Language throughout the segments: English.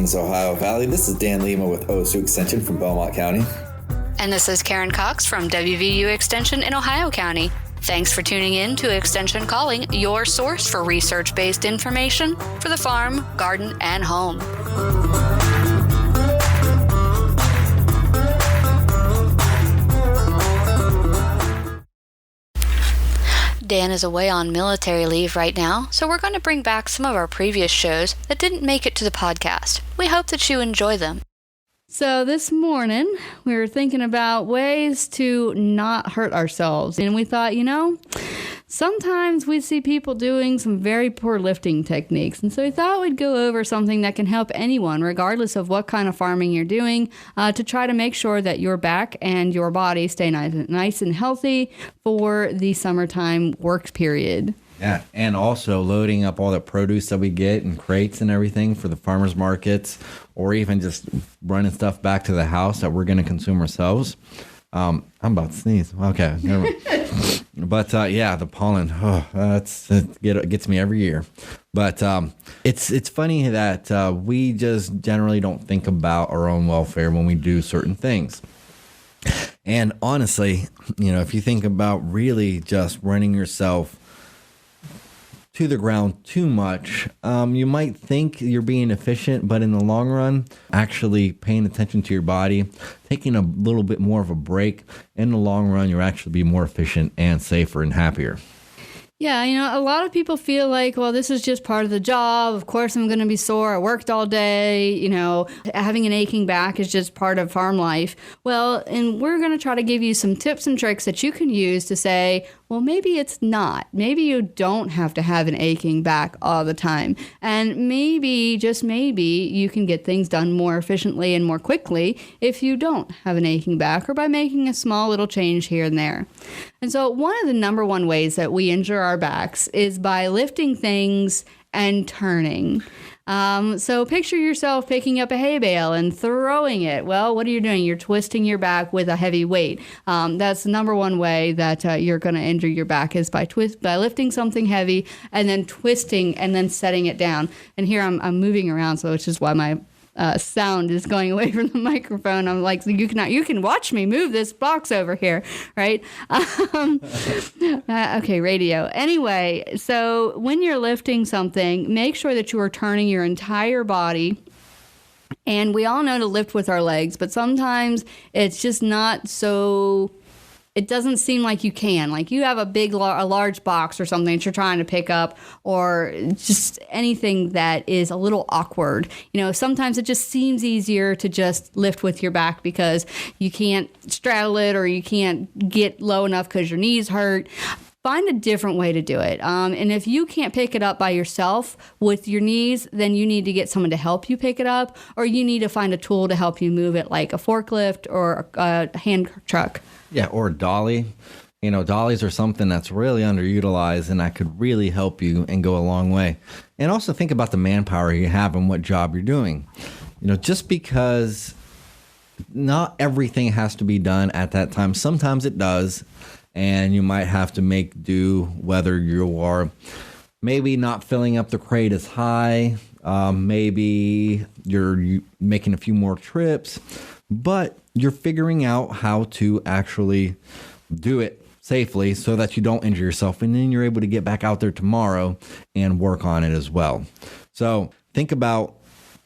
Greetings, Ohio Valley. This is Dan Lima with OSU Extension from Belmont County. And this is Karen Cox from WVU Extension in Ohio County. Thanks for tuning in to Extension Calling, your source for research-based information for the farm, garden, and home. Dan is away on military leave right now, so we're going to bring back some of our previous shows that didn't make it to the podcast. We hope that you enjoy them. So this morning, we were thinking about ways to not hurt ourselves. And we thought, sometimes we see people doing some very poor lifting techniques. And so we thought we'd go over something that can help anyone, regardless of what kind of farming you're doing, to try to make sure that your back and your body stay nice and healthy for the summertime work period. Yeah, and also loading up all the produce that we get in crates and everything for the farmers markets, or even just running stuff back to the house that we're going to consume ourselves. I'm about to sneeze. Okay. But yeah, the pollen, it gets me every year. But it's funny that we just generally don't think about our own welfare when we do certain things. And honestly, if you think about really just running yourself to the ground too much, you might think you're being efficient, but in the long run, actually paying attention to your body, taking a little bit more of a break, in the long run, you'll actually be more efficient and safer and happier. Yeah, a lot of people feel like, well, this is just part of the job. Of course, I'm going to be sore. I worked all day. Having an aching back is just part of farm life. Well, and we're going to try to give you some tips and tricks that you can use to say, well, maybe it's not. Maybe you don't have to have an aching back all the time. And maybe, just maybe, you can get things done more efficiently and more quickly if you don't have an aching back, or by making a small little change here and there. And so one of the number one ways that we injure our backs is by lifting things and turning. So picture yourself picking up a hay bale and throwing it. Well, what are you doing? You're twisting your back with a heavy weight. That's the number one way that you're going to injure your back, is by lifting something heavy and then twisting and then setting it down. And here I'm moving around, so which is why my sound is going away from the microphone. I'm like, you can watch me move this box over here, right? Okay, radio. Anyway, so when you're lifting something, make sure that you are turning your entire body. And we all know to lift with our legs, but sometimes it's just not so. It doesn't seem like you can. Like you have a large box or something that you're trying to pick up, or just anything that is a little awkward. Sometimes it just seems easier to just lift with your back because you can't straddle it, or you can't get low enough because your knees hurt. Find a different way to do it. And if you can't pick it up by yourself with your knees, then you need to get someone to help you pick it up, or you need to find a tool to help you move it, like a forklift or a hand truck. Yeah, or a dolly. Dollies are something that's really underutilized, and that could really help you and go a long way. And also think about the manpower you have and what job you're doing. Just because not everything has to be done at that time. Sometimes it does, and you might have to make do, whether you are maybe not filling up the crate as high, maybe you're making a few more trips, but you're figuring out how to actually do it safely so that you don't injure yourself, and then you're able to get back out there tomorrow and work on it as well. So think about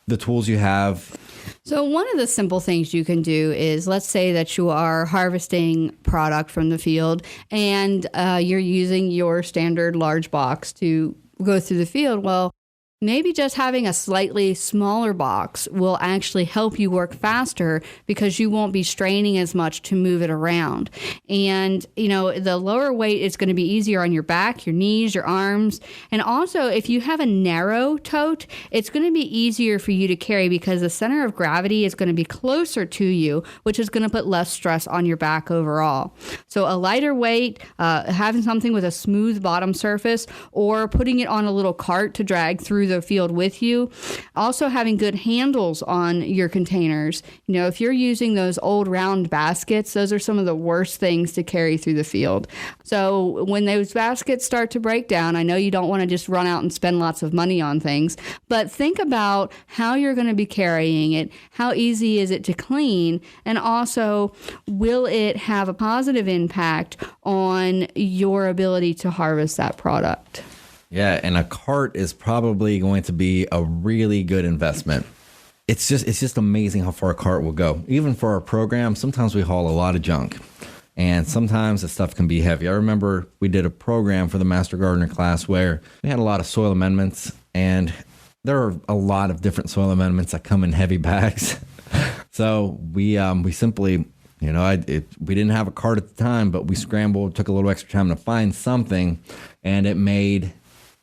the tools you have. So one of the simple things you can do is, let's say that you are harvesting product from the field and you're using your standard large box to go through the field. Well, maybe just having a slightly smaller box will actually help you work faster because you won't be straining as much to move it around. And, the lower weight is going to be easier on your back, your knees, your arms. And also, if you have a narrow tote, it's going to be easier for you to carry because the center of gravity is going to be closer to you, which is going to put less stress on your back overall. So a lighter weight, having something with a smooth bottom surface, or putting it on a little cart to drag through through the field with you. Also having good handles on your containers. If you're using those old round baskets, those are some of the worst things to carry through the field. So when those baskets start to break down, I know you don't want to just run out and spend lots of money on things, but think about how you're going to be carrying it, how easy is it to clean, and also will it have a positive impact on your ability to harvest that product. Yeah, and a cart is probably going to be a really good investment. It's just amazing how far a cart will go. Even for our program, sometimes we haul a lot of junk, and sometimes the stuff can be heavy. I remember we did a program for the Master Gardener class where we had a lot of soil amendments, and there are a lot of different soil amendments that come in heavy bags. So we simply, we didn't have a cart at the time, but we scrambled, took a little extra time to find something, and it made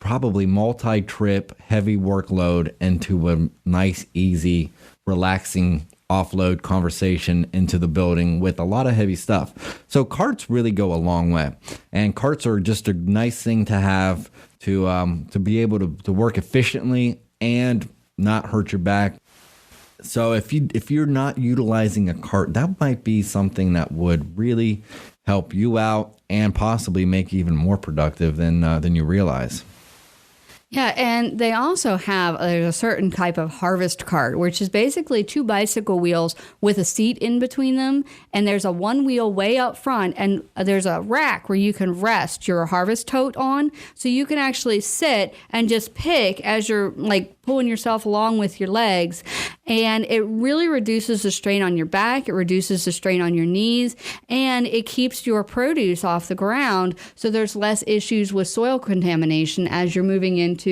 probably multi-trip heavy workload into a nice, easy, relaxing offload conversation into the building with a lot of heavy stuff. So carts really go a long way, and carts are just a nice thing to have to be able to work efficiently and not hurt your back. So if you're not utilizing a cart, that might be something that would really help you out and possibly make you even more productive than you realize. Yeah, and they also have, there's a certain type of harvest cart, which is basically 2 bicycle wheels with a seat in between them. And there's a 1 wheel way up front, and there's a rack where you can rest your harvest tote on. So you can actually sit and just pick as you're pulling yourself along with your legs. And it really reduces the strain on your back. It reduces the strain on your knees, and it keeps your produce off the ground. So there's less issues with soil contamination as you're moving into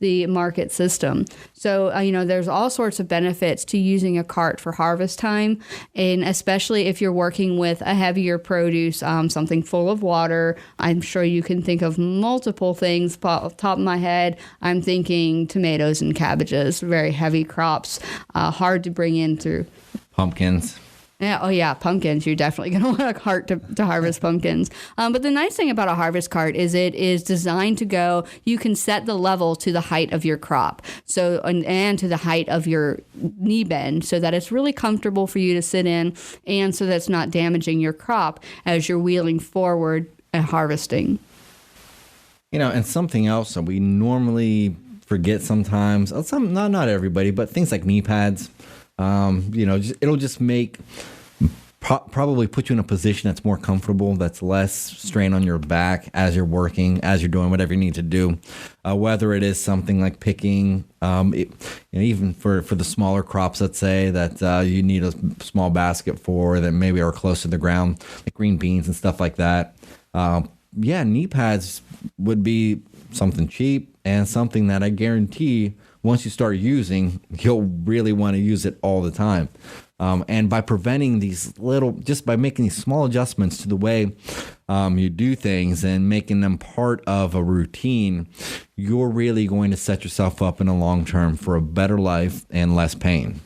the market system. So, there's all sorts of benefits to using a cart for harvest time, and especially if you're working with a heavier produce, something full of water. I'm sure you can think of multiple things. Off the top of my head, I'm thinking tomatoes and cabbages, very heavy crops, hard to bring in through. Pumpkins. Yeah, oh yeah, pumpkins. You're definitely going to want a cart to harvest pumpkins. But the nice thing about a harvest cart is it is designed to go, you can set the level to the height of your crop, so and to the height of your knee bend, so that it's really comfortable for you to sit in, and so that's not damaging your crop as you're wheeling forward and harvesting. And something else that we normally forget sometimes, not everybody, but things like knee pads. It'll just make probably put you in a position that's more comfortable, that's less strain on your back as you're working, as you're doing whatever you need to do. Whether it is something like picking, even for the smaller crops, let's say that you need a small basket for that maybe are close to the ground, like green beans and stuff like that. Knee pads would be something cheap and something that I guarantee once you start using, you'll really want to use it all the time. And by preventing just by making these small adjustments to the way you do things and making them part of a routine, you're really going to set yourself up in the long term for a better life and less pain.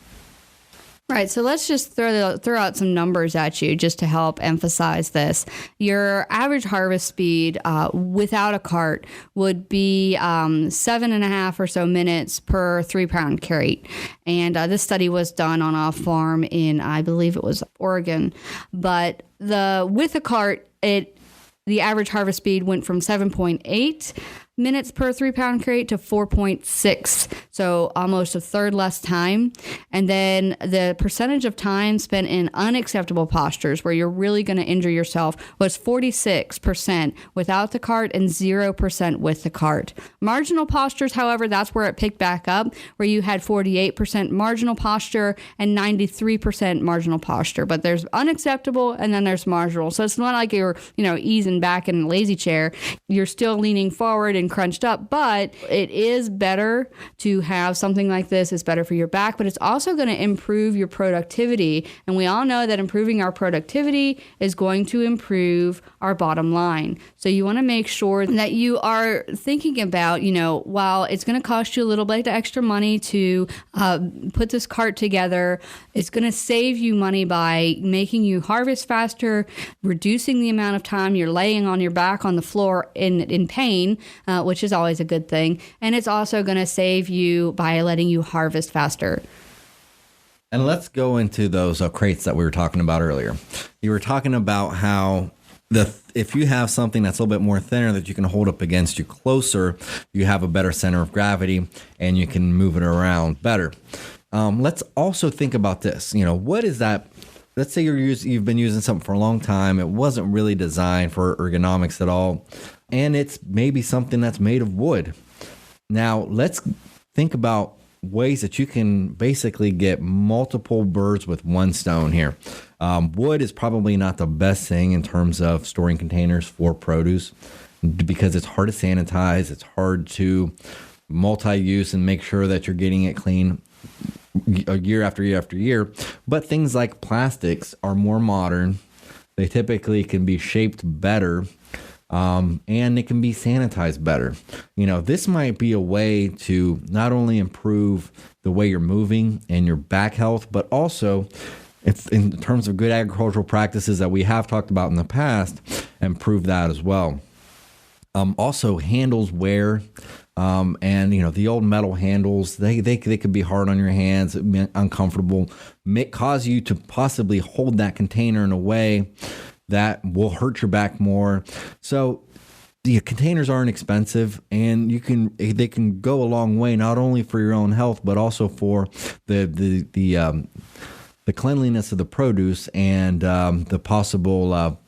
Right, so let's just throw out some numbers at you just to help emphasize this. Your average harvest speed without a cart would be 7.5 or so minutes per 3-pound crate. And this study was done on a farm in, I believe it was Oregon. But with a cart, the average harvest speed went from 7.8 minutes per 3-pound crate to 4.6, so almost a third less time. And then the percentage of time spent in unacceptable postures where you're really going to injure yourself was 46% without the cart and 0% with the cart. Marginal postures, however, that's where it picked back up, where you had 48% marginal posture and 93% marginal posture. But there's unacceptable and then there's marginal. So it's not like you're, easing back in a lazy chair. You're still leaning forward and crunched up, but it is better to have something like this. It's better for your back, but it's also going to improve your productivity. And we all know that improving our productivity is going to improve our bottom line. So you want to make sure that you are thinking about, while it's going to cost you a little bit of extra money to put this cart together, it's going to save you money by making you harvest faster, reducing the amount of time you're laying on your back on the floor in pain, which is always a good thing. And it's also going to save you by letting you harvest faster. And let's go into those crates that we were talking about earlier. You were talking about how if you have something that's a little bit more thinner that you can hold up against you closer, you have a better center of gravity and you can move it around better. Let's also think about this. What is that? Let's say you've been using something for a long time. It wasn't really designed for ergonomics at all. And it's maybe something that's made of wood. Now, let's think about ways that you can basically get multiple birds with one stone here. Wood is probably not the best thing in terms of storing containers for produce because it's hard to sanitize. It's hard to multi-use and make sure that you're getting it clean year after year after year. But things like plastics are more modern. They typically can be shaped better. And it can be sanitized better. This might be a way to not only improve the way you're moving and your back health, but also it's in terms of good agricultural practices that we have talked about in the past, improve that as well. Also, handles wear. And the old metal handles, they could be hard on your hands, uncomfortable, may cause you to possibly hold that container in a way that will hurt your back more. So the containers aren't expensive, and they can go a long way, not only for your own health, but also for the cleanliness of the produce and the possible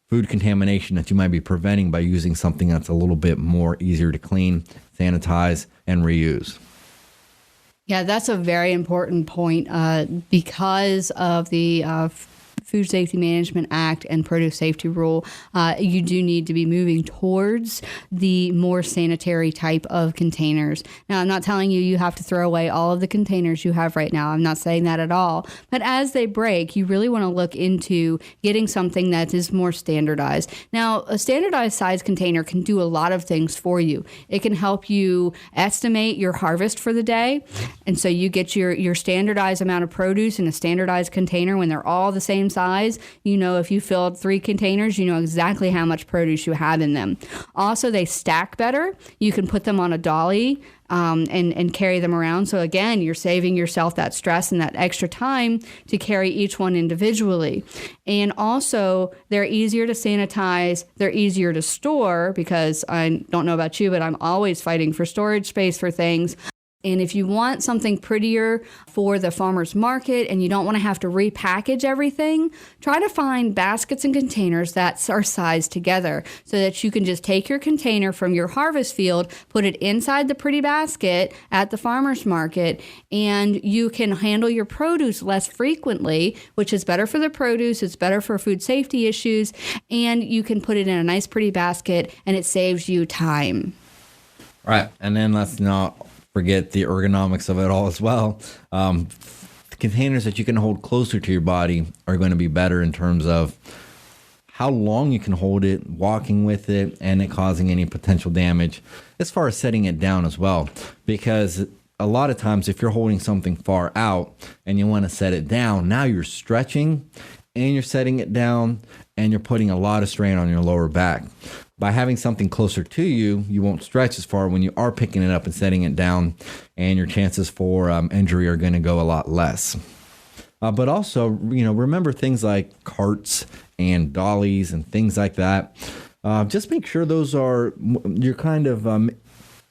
food contamination that you might be preventing by using something that's a little bit more easier to clean, sanitize, and reuse. Yeah, that's a very important point because of the Food Safety Management Act and Produce Safety Rule. You do need to be moving towards the more sanitary type of containers. Now, I'm not telling you have to throw away all of the containers you have right now. I'm not saying that at all. But as they break, you really want to look into getting something that is more standardized. Now, a standardized size container can do a lot of things for you. It can help you estimate your harvest for the day. And so you get your standardized amount of produce in a standardized container when they're all the same size. If you filled 3 containers, you know exactly how much produce you have in them. Also, they stack better. You can put them on a dolly and carry them around. So again, you're saving yourself that stress and that extra time to carry each one individually. And also, they're easier to sanitize. They're easier to store because I don't know about you, but I'm always fighting for storage space for things. And if you want something prettier for the farmer's market and you don't want to have to repackage everything, try to find baskets and containers that are sized together so that you can just take your container from your harvest field, put it inside the pretty basket at the farmer's market, and you can handle your produce less frequently, which is better for the produce, it's better for food safety issues, and you can put it in a nice pretty basket and it saves you time. All right, and then let's not forget the ergonomics of it all as well. The containers that you can hold closer to your body are going to be better in terms of how long you can hold it, walking with it, and it causing any potential damage as far as setting it down as well. Because a lot of times if you're holding something far out and you want to set it down, now you're stretching and you're setting it down and you're putting a lot of strain on your lower back. By having something closer to you, you won't stretch as far when you are picking it up and setting it down, and your chances for injury are going to go a lot less. But also, remember things like carts and dollies and things like that. Just make sure you're kind of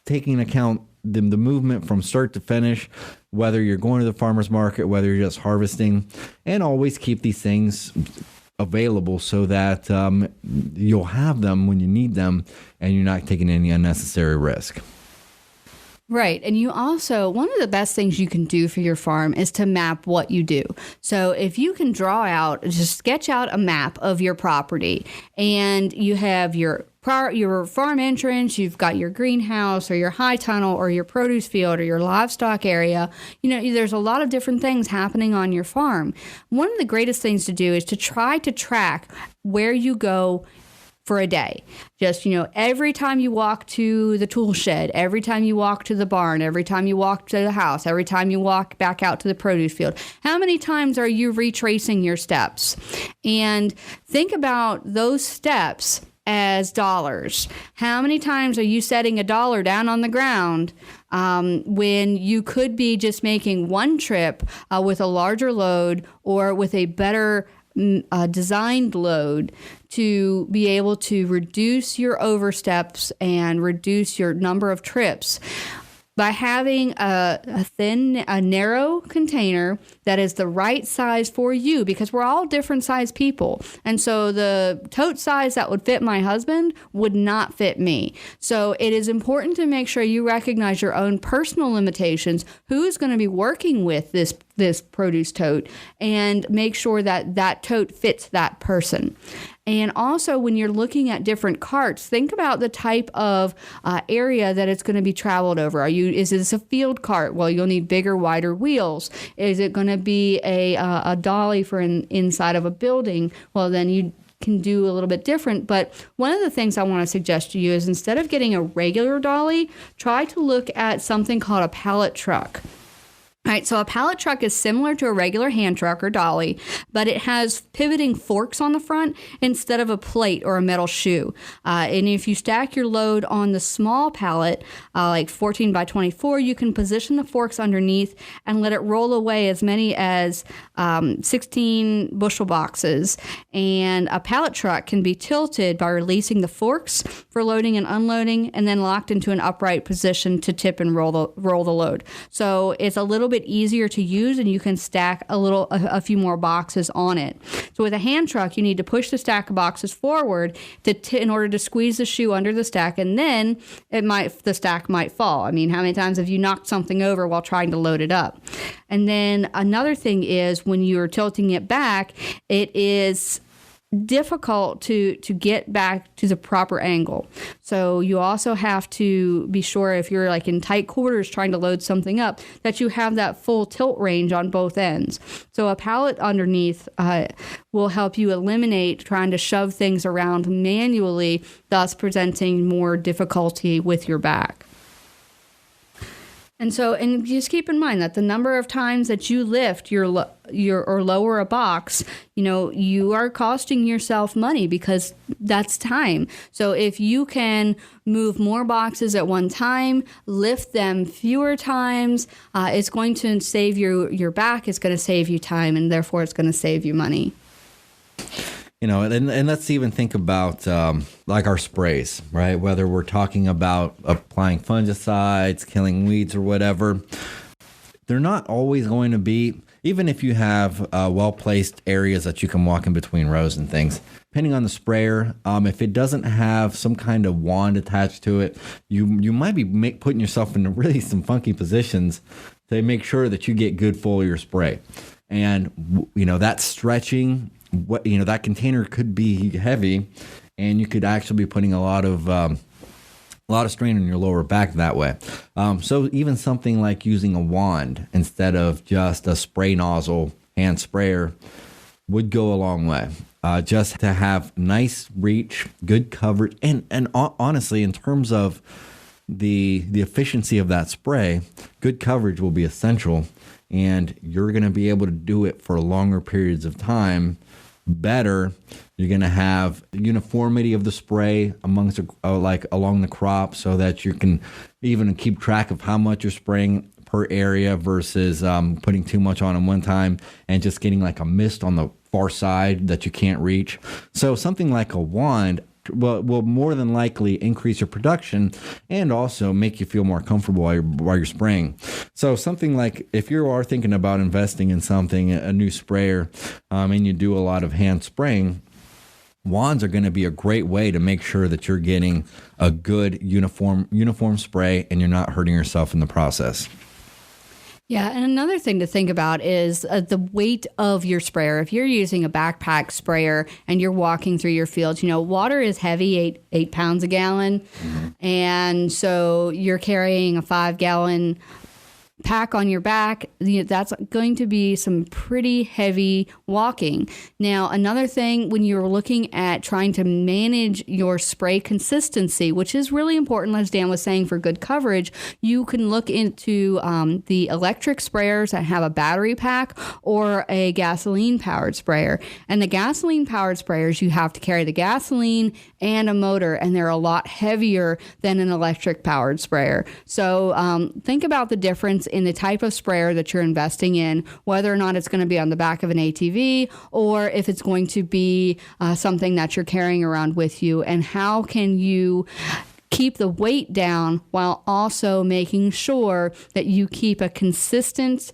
taking account the movement from start to finish, whether you're going to the farmer's market, whether you're just harvesting, and always keep these things available so that you'll have them when you need them and you're not taking any unnecessary risk. Right. And you also, one of the best things you can do for your farm is to map what you do. So if you can just sketch out a map of your property, and you have your farm entrance, you've got your greenhouse or your high tunnel or your produce field or your livestock area. There's a lot of different things happening on your farm. One of the greatest things to do is to try to track where you go for a day. Just, every time you walk to the tool shed, every time you walk to the barn, every time you walk to the house, every time you walk back out to the produce field, how many times are you retracing your steps? And think about those steps as dollars. How many times are you setting $1 down on the ground when you could be just making one trip with a larger load or with a better designed load to be able to reduce your oversteps and reduce your number of trips? By having a narrow container that is the right size for you, because we're all different size people. And so the tote size that would fit my husband would not fit me. So it is important to make sure you recognize your own personal limitations, who's going to be working with this produce tote, and make sure that that tote fits that person. And also, when you're looking at different carts, think about the type of area that it's going to be traveled over. Is this a field cart? Well, you'll need bigger, wider wheels. Is it going to be a dolly for inside of a building? Well, then you can do a little bit different. But one of the things I want to suggest to you is, instead of getting a regular dolly, try to look at something called a pallet truck. All right, so a pallet truck is similar to a regular hand truck or dolly, but it has pivoting forks on the front instead of a plate or a metal shoe. And if you stack your load on the small pallet, like 14 by 24, you can position the forks underneath and let it roll away as many as 16 bushel boxes. And a pallet truck can be tilted by releasing the forks for loading and unloading, and then locked into an upright position to tip and roll the load. So it's a little bit easier to use, and you can stack a few more boxes on it. So with a hand truck, you need to push the stack of boxes forward in order to squeeze the shoe under the stack, and then the stack might fall. I mean, how many times have you knocked something over while trying to load it up? And then another thing is, when you're tilting it back, it is difficult to get back to the proper angle. So you also have to be sure, if you're like in tight quarters trying to load something up, that you have that full tilt range on both ends. So a pallet underneath will help you eliminate trying to shove things around manually, thus presenting more difficulty with your back. And just keep in mind that the number of times that you lift or lower a box, you are costing yourself money, because that's time. So if you can move more boxes at one time, lift them fewer times, it's going to save your back, it's going to save you time, and therefore it's going to save you money. And let's even think about like our sprays, right? Whether we're talking about applying fungicides, killing weeds, or whatever, they're not always going to be, even if you have well-placed areas that you can walk in between rows and things. Depending on the sprayer, if it doesn't have some kind of wand attached to it, you might be putting yourself in really some funky positions to make sure that you get good foliar spray. And, that stretching, that container could be heavy, and you could actually be putting a lot of strain on your lower back that way. So even something like using a wand instead of just a spray nozzle hand sprayer would go a long way. Just to have nice reach, good coverage, and honestly, in terms of the efficiency of that spray, good coverage will be essential, and you're going to be able to do it for longer periods of time better. You're going to have uniformity of the spray amongst along the crop, so that you can even keep track of how much you're spraying per area versus putting too much on one time and just getting like a mist on the far side that you can't reach. So something like a wand will more than likely increase your production and also make you feel more comfortable while you're spraying. So something like, if you are thinking about investing in something, a new sprayer, and you do a lot of hand spraying, wands are going to be a great way to make sure that you're getting a good uniform spray and you're not hurting yourself in the process. Yeah, and another thing to think about is the weight of your sprayer. If you're using a backpack sprayer and you're walking through your fields, water is heavy, 8 pounds a gallon. Mm-hmm. And so you're carrying a 5-gallon pack on your back, that's going to be some pretty heavy walking. Now, another thing when you're looking at trying to manage your spray consistency, which is really important, as Dan was saying, for good coverage, you can look into the electric sprayers that have a battery pack or a gasoline-powered sprayer. And the gasoline-powered sprayers, you have to carry the gasoline and a motor, and they're a lot heavier than an electric-powered sprayer. So think about the difference in the type of sprayer that you're investing in, whether or not it's going to be on the back of an ATV or if it's going to be something that you're carrying around with you, and how can you keep the weight down while also making sure that you keep a consistent,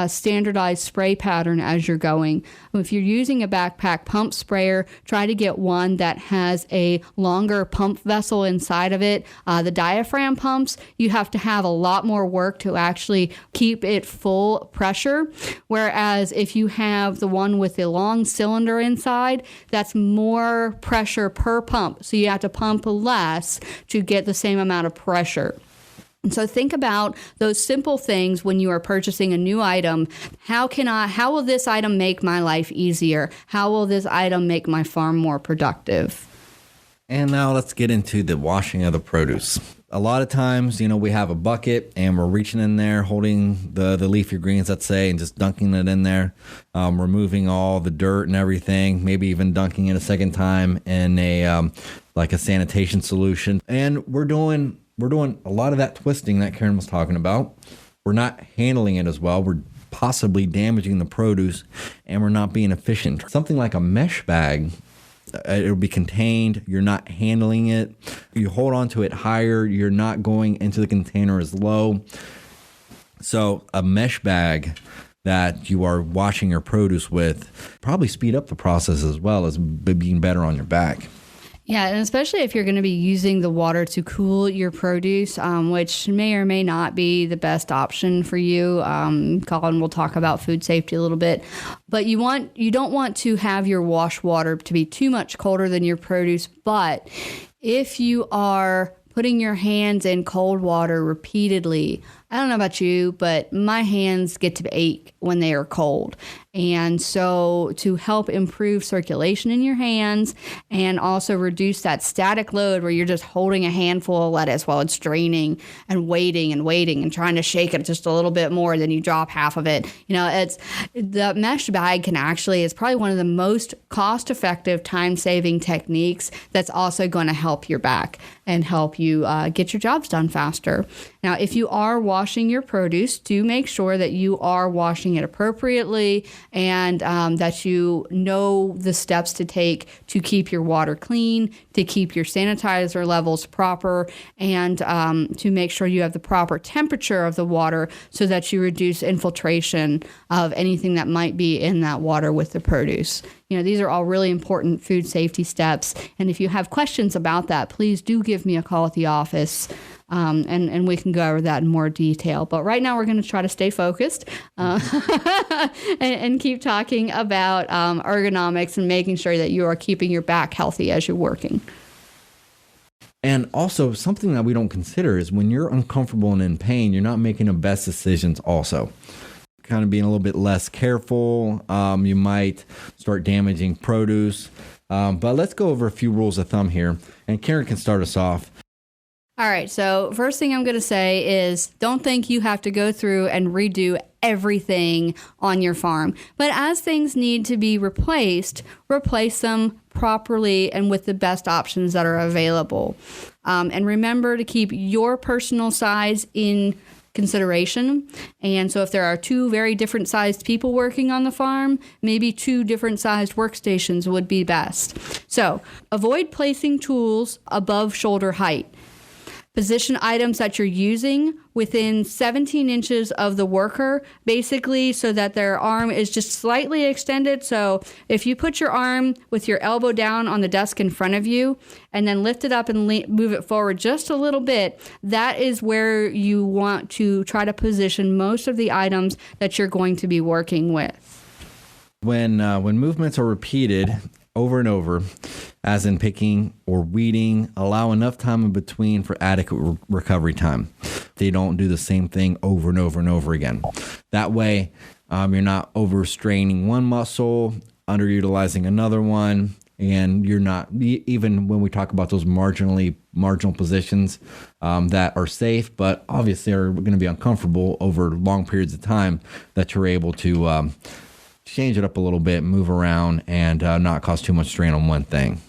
standardized spray pattern as you're going. If you're using a backpack pump sprayer, try to get one that has a longer pump vessel inside of it. The diaphragm pumps, you have to have a lot more work to actually keep it full pressure. Whereas if you have the one with the long cylinder inside, that's more pressure per pump. So you have to pump less to get the same amount of pressure. And so think about those simple things when you are purchasing a new item. How will this item make my life easier? How will this item make my farm more productive? And now let's get into the washing of the produce. A lot of times, we have a bucket and we're reaching in there, holding the leafy greens, let's say, and just dunking it in there, removing all the dirt and everything, maybe even dunking it a second time in a like a sanitation solution. And we're doing a lot of that twisting that Karen was talking about. We're not handling it as well. We're possibly damaging the produce, and we're not being efficient. Something like a mesh bag, it'll be contained. You're not handling it. You hold on to it higher. You're not going into the container as low. So a mesh bag that you are washing your produce with probably speed up the process as well as being better on your back. Yeah, and especially if you're going to be using the water to cool your produce, which may or may not be the best option for you. Colin will talk about food safety a little bit, but you don't want to have your wash water to be too much colder than your produce. But if you are putting your hands in cold water repeatedly, I don't know about you, but my hands get to ache when they are cold. And so to help improve circulation in your hands and also reduce that static load where you're just holding a handful of lettuce while it's draining and waiting and trying to shake it just a little bit more, then you drop half of it. It's the mesh bag is probably one of the most cost-effective, time-saving techniques that's also going to help your back and help you get your jobs done faster. Now, if you are washing your produce, do make sure that you are washing it appropriately and that you know the steps to take to keep your water clean, to keep your sanitizer levels proper, and to make sure you have the proper temperature of the water so that you reduce infiltration of anything that might be in that water with the produce. These are all really important food safety steps. And if you have questions about that, please do give me a call at the office. And we can go over that in more detail. But right now we're going to try to stay focused and keep talking about ergonomics and making sure that you are keeping your back healthy as you're working. And also something that we don't consider is when you're uncomfortable and in pain, you're not making the best decisions also. Kind of being a little bit less careful. You might start damaging produce. But let's go over a few rules of thumb here. And Karen can start us off. All right, so first thing I'm going to say is don't think you have to go through and redo everything on your farm. But as things need to be replaced, replace them properly and with the best options that are available. And remember to keep your personal size in consideration. And so if there are two very different sized people working on the farm, maybe two different sized workstations would be best. So avoid placing tools above shoulder height. Position items that you're using within 17 inches of the worker, basically so that their arm is just slightly extended. So if you put your arm with your elbow down on the desk in front of you and then lift it up and move it forward just a little bit, that is where you want to try to position most of the items that you're going to be working with. When movements are repeated over and over, as in picking or weeding. Allow enough time in between for adequate recovery time. They don't do the same thing over and over and over again. That way, you're not overstraining one muscle, underutilizing another one, and you're not, even when we talk about those marginal positions that are safe, but obviously are going to be uncomfortable over long periods of time, that you're able to change it up a little bit, move around, and not cause too much strain on one thing.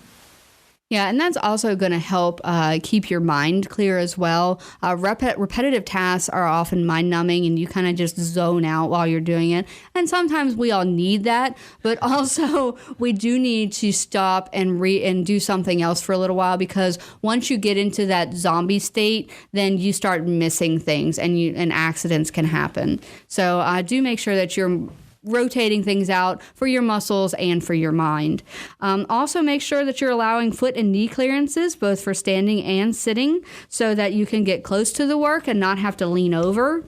Yeah, and that's also going to help keep your mind clear as well. Repetitive tasks are often mind-numbing, and you kind of just zone out while you're doing it. And sometimes we all need that, but also we do need to stop and do something else for a little while, because once you get into that zombie state, then you start missing things, and accidents can happen. So do make sure that you're rotating things out for your muscles and for your mind. Also, make sure that you're allowing foot and knee clearances, both for standing and sitting, so that you can get close to the work and not have to lean over.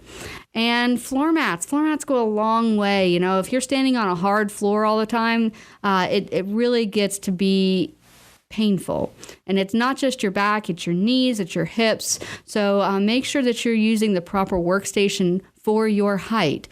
And floor mats go a long way. You know, if you're standing on a hard floor all the time, it really gets to be painful. And it's not just your back, it's your knees, it's your hips. So make sure that you're using the proper workstation for your height.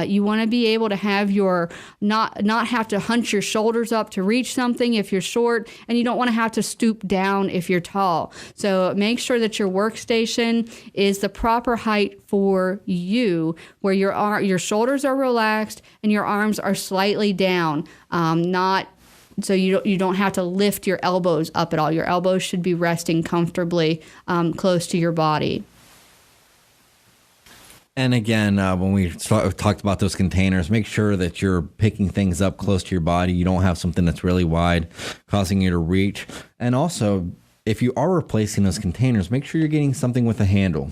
You want to be able to have your not have to hunch your shoulders up to reach something if you're short, and you don't want to have to stoop down if you're tall. So make sure that your workstation is the proper height for you, where your shoulders are relaxed and your arms are slightly down, so you don't have to lift your elbows up at all. Your elbows should be resting comfortably close to your body. And again, when we talked about those containers, make sure that you're picking things up close to your body. You don't have something that's really wide, causing you to reach. And also, if you are replacing those containers, make sure you're getting something with a handle.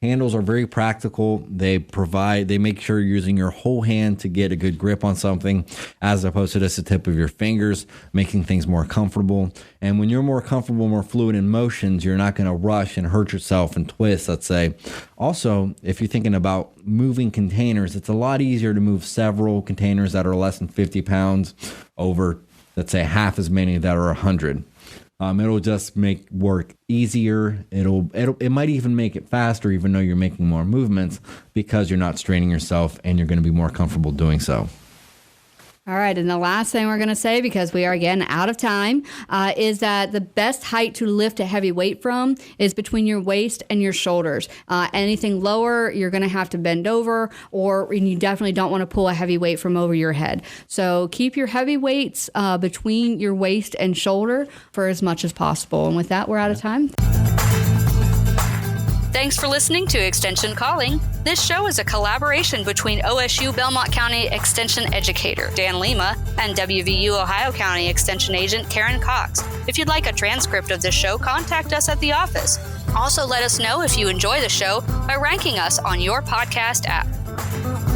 Handles are very practical. They make sure you're using your whole hand to get a good grip on something, as opposed to just the tip of your fingers, making things more comfortable. And when you're more comfortable, more fluid in motions, you're not going to rush and hurt yourself and twist, let's say. Also, if you're thinking about moving containers, it's a lot easier to move several containers that are less than 50 pounds over, let's say, half as many that are 100. It'll just make work easier. It might even make it faster, even though you're making more movements, because you're not straining yourself and you're going to be more comfortable doing so. All right, and the last thing we're going to say, because we are again out of time, is that the best height to lift a heavy weight from is between your waist and your shoulders. Anything lower, you're going to have to bend over, and you definitely don't want to pull a heavy weight from over your head. So keep your heavy weights between your waist and shoulder for as much as possible. And with that, we're out of time. Thanks for listening to Extension Calling. This show is a collaboration between OSU Belmont County Extension Educator Dan Lima and WVU Ohio County Extension Agent Karen Cox. If you'd like a transcript of this show, contact us at the office. Also, let us know if you enjoy the show by ranking us on your podcast app.